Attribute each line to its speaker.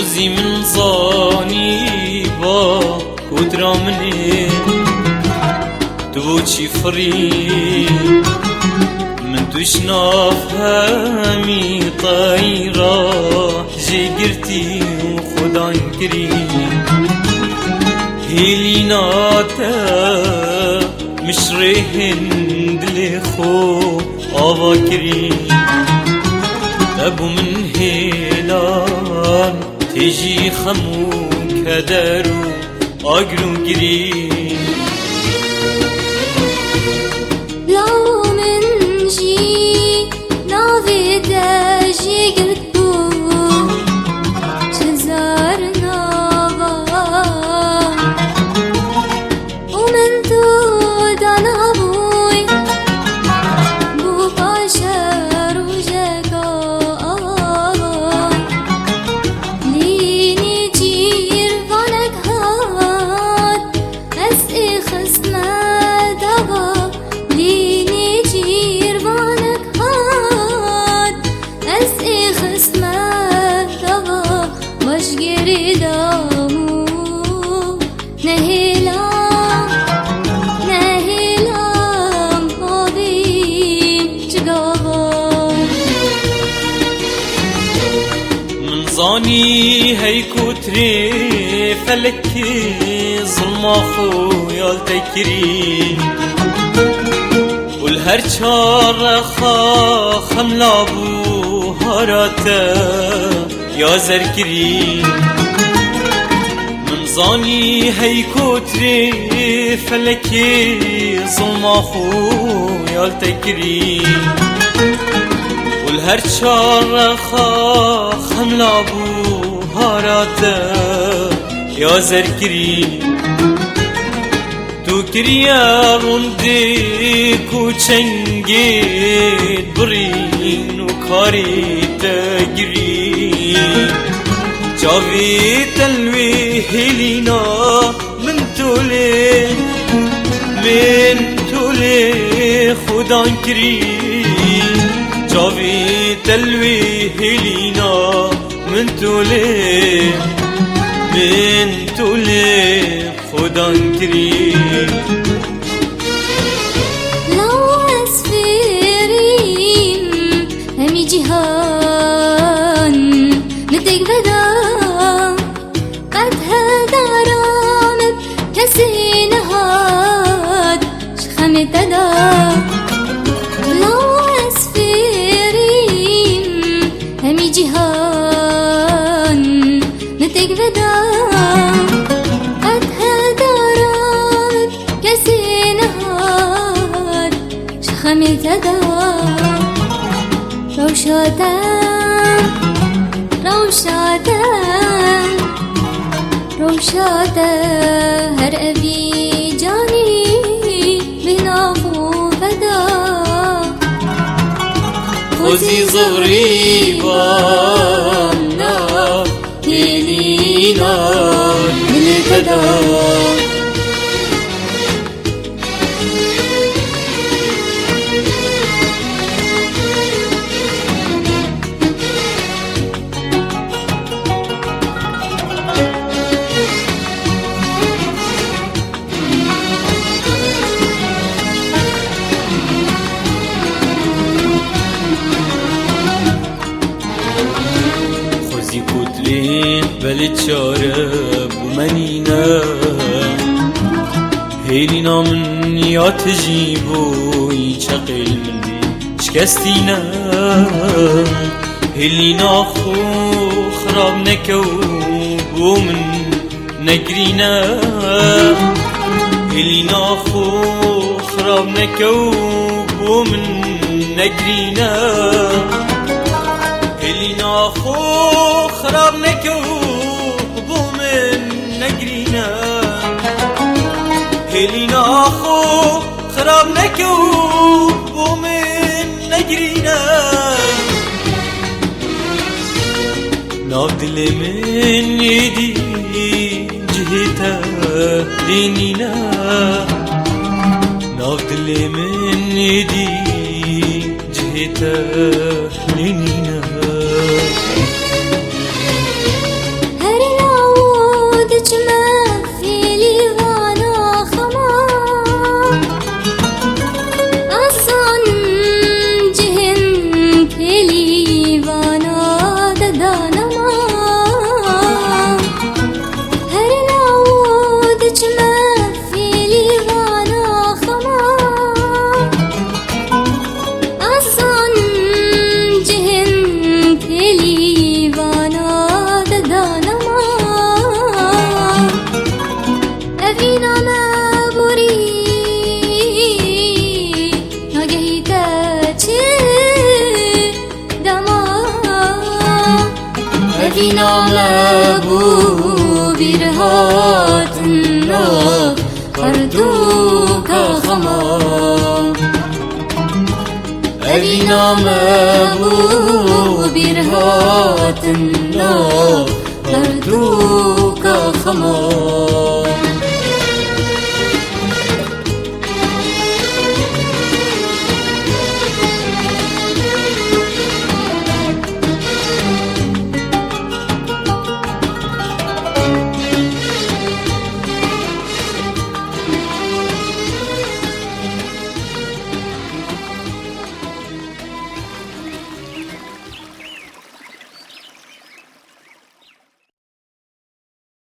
Speaker 1: خوزی من زانی با کدرا منی تو چی فری من توش نافهمی طایرا جی گرتی و خدا کری هیلی ناتا مشرهن دل خو آوا کری ابو من هلال تجي خمو كدرو اقرو قري
Speaker 2: لو من جي نافي داجي قلبو شزار نابا ومن تو دانا بوي بو باشر وجاكا ليني جير فانك هات اسقي خصمة دبا ليني جير فانك هات اسقي خصمة دبا مشجري دامو نهيلا
Speaker 1: زاني هي كتري فلكي ظلم خويا التكري والهر شار خملا بو هراتا يا زركري من زاني هي كتري فلكي ظلم خويا التكري والهر شار خملا بو هاراتا يا زركري تو كريا روندي كو چنگيد برين و كاري تگري جاوي تلوي هلينا من تولي خدان كري جاوي تلوي هلينا من تولي خدا كري
Speaker 2: لو اسفرين همي جهان ندق بدا قد هذا رامب كسي نهاد شخمت دا لو همي جهان نتق بدا قد هدارت كسي نهار شخمي تدا روشاتا هر أبي جاني بنافو بدا
Speaker 1: خوزي زغري بانا هلينا من البدا بلد شارب ومنينا هيلينا من يا تجيبو يشقل مني شكستينا هيلينا خو خراب نكوب ومن نقرينا هيلينا خو خراب نكوب ومن نقرينا هيلينا خو خراب نكوب ومن نقرينا هيلينا خو خراب نكوب ومن نقرينا ناف دل من يدي جهتا لينينا ناف دل من يدي جهتا لينينا
Speaker 2: بو برهاتنا خردوكا خما أبي نام بو برهاتنا خردوكا خما